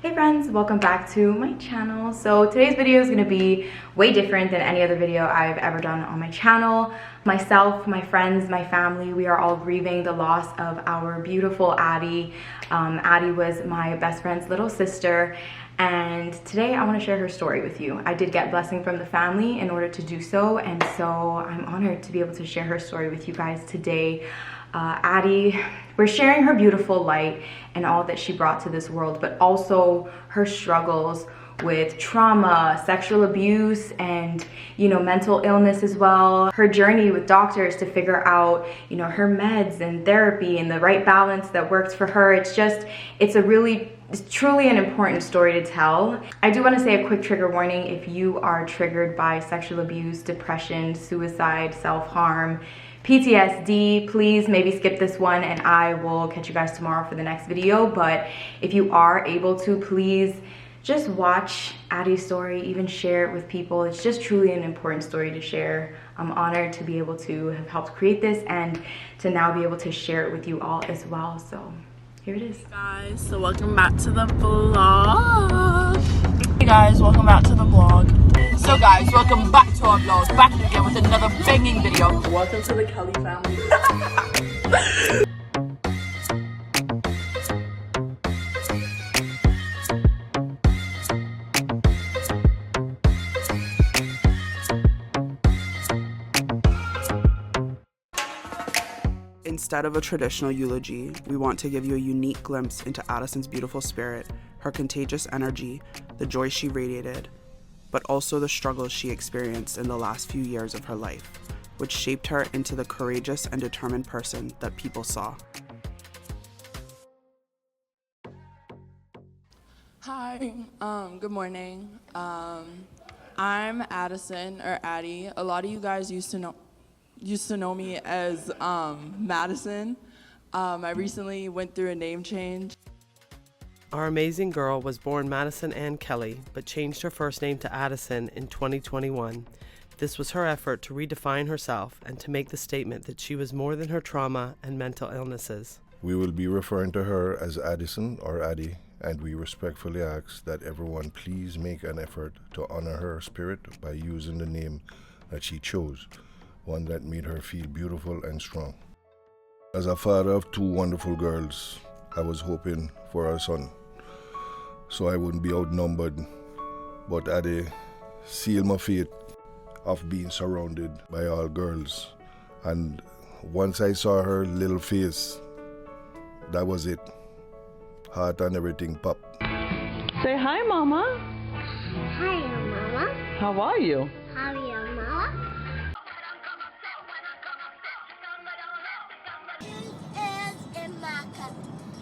Hey friends, welcome back to my channel. So today's video is going to be way different than any other video I've ever done on my channel. Myself, my friends, my family, we are all grieving the loss of our beautiful Addie. Addie was my best friend's little sister, and today I want to share her story with you. I did get blessing from the family in order to do so, and so I'm honored to be able to share her story with you guys today. Addie, we're sharing her beautiful light and all that she brought to this world, but also her struggles with trauma, sexual abuse, and mental illness as well. Her journey with doctors to figure out her meds and therapy and the right balance that works for her. It's truly an important story to tell. I do want to say a quick trigger warning. If you are triggered by sexual abuse, depression, suicide, self-harm, PTSD, please maybe skip this one and I will catch you guys tomorrow for the next video. But if you are able to, please just watch Addie's story, even share it with people. It's just truly an important story to share. I'm honored to be able to have helped create this and to now be able to share it with you all as well. So here it is. Hey guys, so welcome back to the vlog. Hey guys, welcome back to the vlog. So guys, welcome back to our vlog. Back again with another banging video. Welcome to the Kelly family. Instead of a traditional eulogy, we want to give you a unique glimpse into Addison's beautiful spirit, her contagious energy, the joy she radiated, but also the struggles she experienced in the last few years of her life, which shaped her into the courageous and determined person that people saw. Hi, good morning. I'm Addison, or Addie. A lot of you guys used to know me as Madison. I recently went through a name change. Our amazing girl was born Madison Ann Kelly, but changed her first name to Addison in 2021. This was her effort to redefine herself and to make the statement that she was more than her trauma and mental illnesses. We will be referring to her as Addison or Addie, and we respectfully ask that everyone please make an effort to honor her spirit by using the name that she chose, one that made her feel beautiful and strong. As a father of two wonderful girls, I was hoping for a son, so I wouldn't be outnumbered, but Addie sealed my fate of being surrounded by all girls. And once I saw her little face, that was it. Heart and everything popped. Say hi, Mama. Hi, Mama. How are you? How are you, Mama? Is in my cup.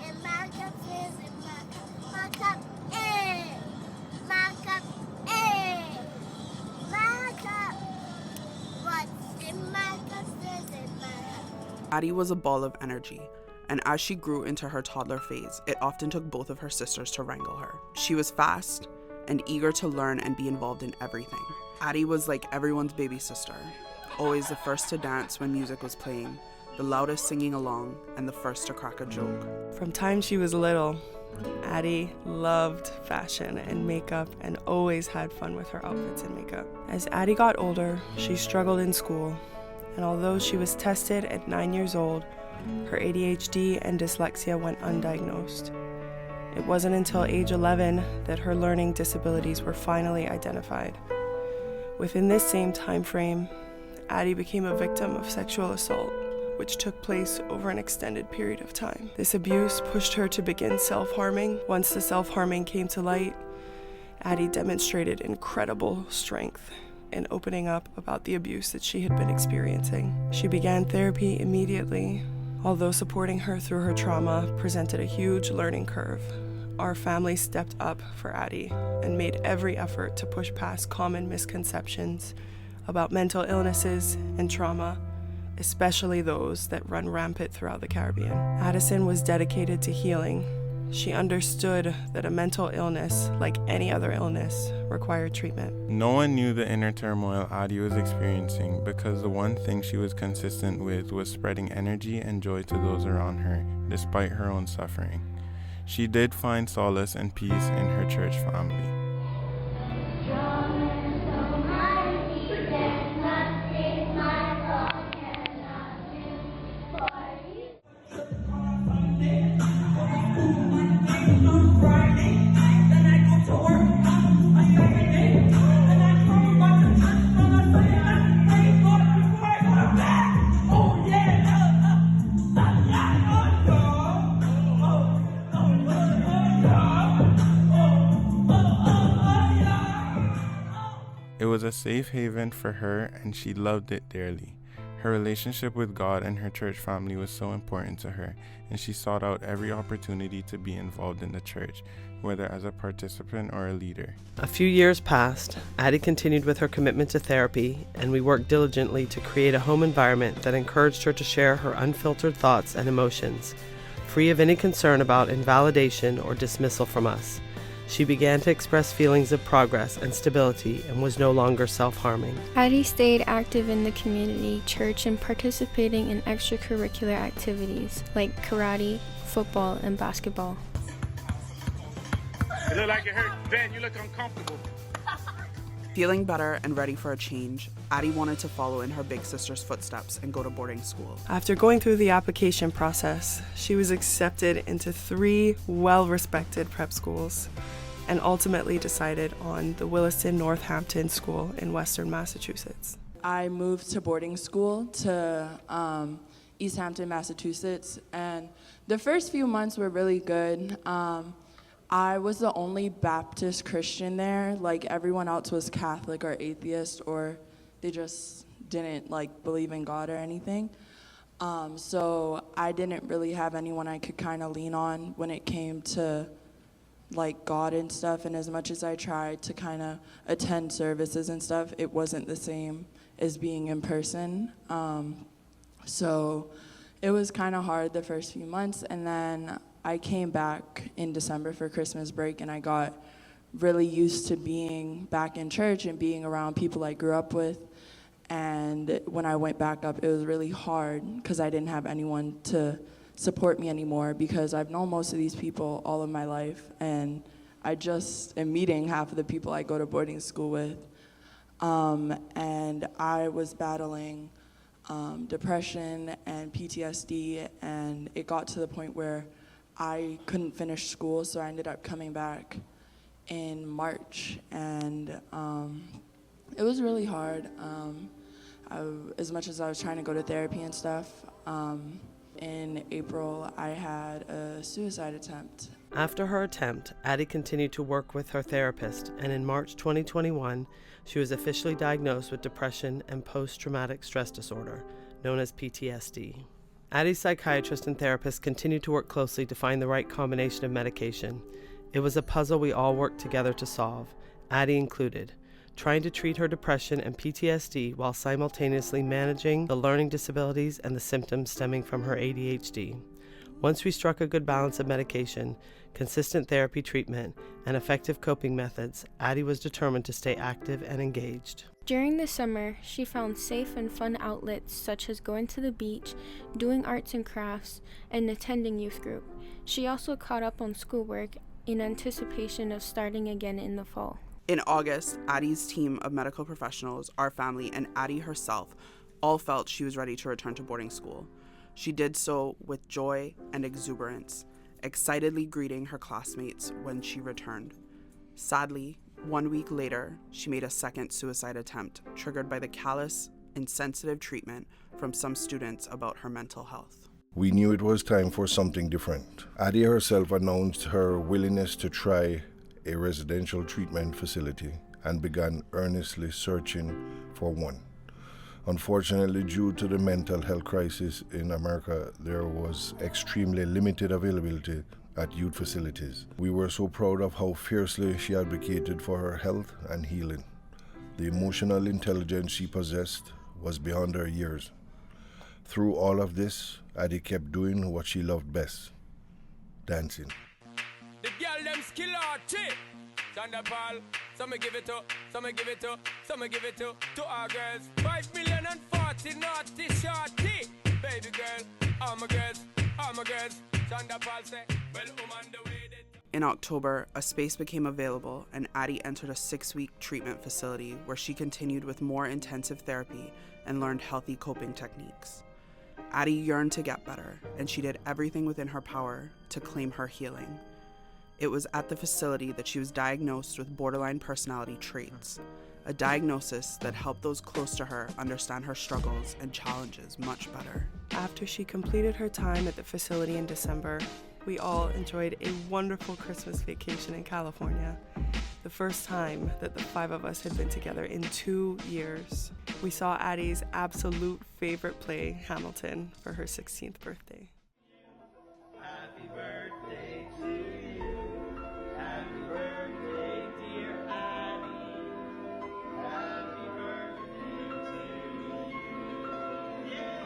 In my cup is in my cup. My cup is. My cup is. My cup. What's in my cup is in my cup. Addie was a ball of energy, and as she grew into her toddler phase, it often took both of her sisters to wrangle her. She was fast and eager to learn and be involved in everything. Addie was like everyone's baby sister, always the first to dance when music was playing, the loudest singing along, and the first to crack a joke. From time she was little, Addie loved fashion and makeup and always had fun with her outfits and makeup. As Addie got older, she struggled in school, and although she was tested at 9 years old, her ADHD and dyslexia went undiagnosed. It wasn't until age 11 that her learning disabilities were finally identified. Within this same time frame, Addie became a victim of sexual assault, which took place over an extended period of time. This abuse pushed her to begin self-harming. Once the self-harming came to light, Addie demonstrated incredible strength in opening up about the abuse that she had been experiencing. She began therapy immediately. Although supporting her through her trauma presented a huge learning curve, our family stepped up for Addie and made every effort to push past common misconceptions about mental illnesses and trauma, especially those that run rampant throughout the Caribbean. Addison was dedicated to healing. She understood that a mental illness, like any other illness, required treatment. No one knew the inner turmoil Addie was experiencing because the one thing she was consistent with was spreading energy and joy to those around her, despite her own suffering. She did find solace and peace in her church family. It was a safe haven for her, and she loved it dearly. Her relationship with God and her church family was so important to her, and she sought out every opportunity to be involved in the church, whether as a participant or a leader. A few years passed. Addie continued with her commitment to therapy, and we worked diligently to create a home environment that encouraged her to share her unfiltered thoughts and emotions, free of any concern about invalidation or dismissal from us. She began to express feelings of progress and stability and was no longer self-harming. Addie stayed active in the community, church, and participating in extracurricular activities like karate, football, and basketball. You look like it hurt. Ben, you look uncomfortable. Feeling better and ready for a change, Addie wanted to follow in her big sister's footsteps and go to boarding school. After going through the application process, she was accepted into 3 well-respected prep schools and ultimately decided on the Williston Northampton School in Western Massachusetts. I moved to boarding school to East Hampton, Massachusetts, and the first few months were really good. I was the only Baptist Christian there. Like, everyone else was Catholic or atheist, or they just didn't believe in God or anything. So I didn't really have anyone I could kind of lean on when it came to God and stuff. And as much as I tried to kind of attend services and stuff, it wasn't the same as being in person. So it was kind of hard the first few months, and then I came back in December for Christmas break, and I got really used to being back in church and being around people I grew up with. And when I went back up, it was really hard because I didn't have anyone to support me anymore, because I've known most of these people all of my life, and I just am meeting half of the people I go to boarding school with. And I was battling depression and PTSD, and it got to the point where I couldn't finish school, so I ended up coming back in March, and it was really hard. As much as I was trying to go to therapy and stuff, in April I had a suicide attempt. After her attempt, Addie continued to work with her therapist, and in March 2021, she was officially diagnosed with depression and post-traumatic stress disorder, known as PTSD. Addie's psychiatrist and therapist continued to work closely to find the right combination of medication. It was a puzzle we all worked together to solve, Addie included, trying to treat her depression and PTSD while simultaneously managing the learning disabilities and the symptoms stemming from her ADHD. Once we struck a good balance of medication, consistent therapy treatment, and effective coping methods, Addie was determined to stay active and engaged. During the summer, she found safe and fun outlets such as going to the beach, doing arts and crafts, and attending youth group. She also caught up on schoolwork in anticipation of starting again in the fall. In August, Addie's team of medical professionals, our family, and Addie herself all felt she was ready to return to boarding school. She did so with joy and exuberance, excitedly greeting her classmates when she returned. Sadly, 1 week later, she made a second suicide attempt, triggered by the callous, insensitive treatment from some students about her mental health. We knew it was time for something different. Addie herself announced her willingness to try a residential treatment facility and began earnestly searching for one. Unfortunately, due to the mental health crisis in America, there was extremely limited availability at youth facilities. We were so proud of how fiercely she advocated for her health and healing. The emotional intelligence she possessed was beyond her years. Through all of this, Addie kept doing what she loved best, dancing. The girl them skill out, chip. Thunderball, some give it to, some give it to, some give it to our girls. 5,040,000 naughty shorty. Baby girl, all my girls, all my girls. Thunderball say, well, on the way that. In October, a space became available and Addie entered a 6-week treatment facility where she continued with more intensive therapy and learned healthy coping techniques. Addie yearned to get better, and she did everything within her power to claim her healing. It was at the facility that she was diagnosed with borderline personality traits, a diagnosis that helped those close to her understand her struggles and challenges much better. After she completed her time at the facility in December, we all enjoyed a wonderful Christmas vacation in California. The first time that the 5 of us had been together in 2 years. We saw Addie's absolute favorite play, Hamilton, for her 16th birthday. Happy birthday to you. Happy birthday, dear Addie. Happy birthday to you. Yay!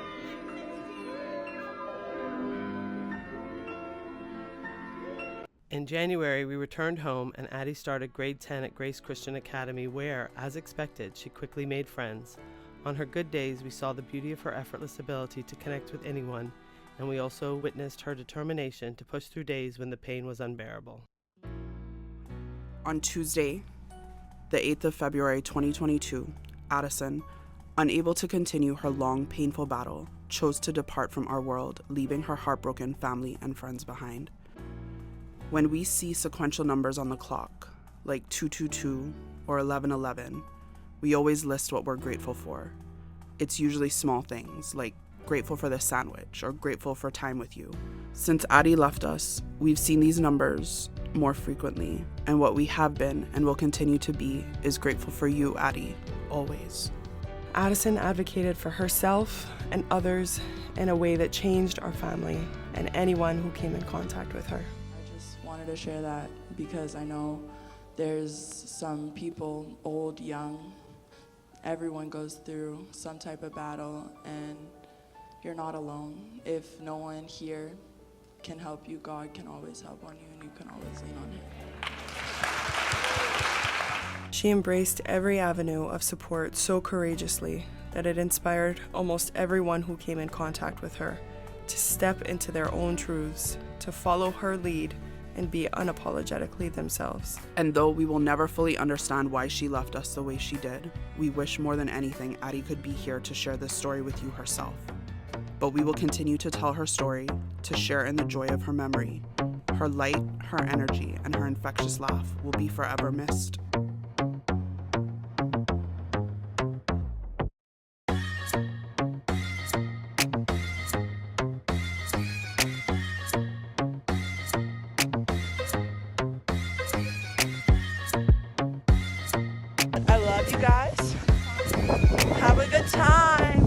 In January, we returned home and Addie started grade 10 at Grace Christian Academy where, as expected, she quickly made friends. On her good days, we saw the beauty of her effortless ability to connect with anyone, and we also witnessed her determination to push through days when the pain was unbearable. On Tuesday, the 8th of February 2022, Addison, unable to continue her long, painful battle, chose to depart from our world, leaving her heartbroken family and friends behind. When we see sequential numbers on the clock, like 222 or 1111, we always list what we're grateful for. It's usually small things, like grateful for this sandwich or grateful for time with you. Since Addie left us, we've seen these numbers more frequently, and what we have been and will continue to be is grateful for you, Addie, always. Addison advocated for herself and others in a way that changed our family and anyone who came in contact with her. Wanted to share that because I know there's some people, old, young, everyone goes through some type of battle, and you're not alone. If no one here can help you, God can always help on you, and you can always lean on Him. She embraced every avenue of support so courageously that it inspired almost everyone who came in contact with her to step into their own truths, to follow her lead, and be unapologetically themselves. And though we will never fully understand why she left us the way she did, we wish more than anything Addie could be here to share this story with you herself. But we will continue to tell her story, to share in the joy of her memory. Her light, her energy, and her infectious laugh will be forever missed. I love you guys. Have a good time.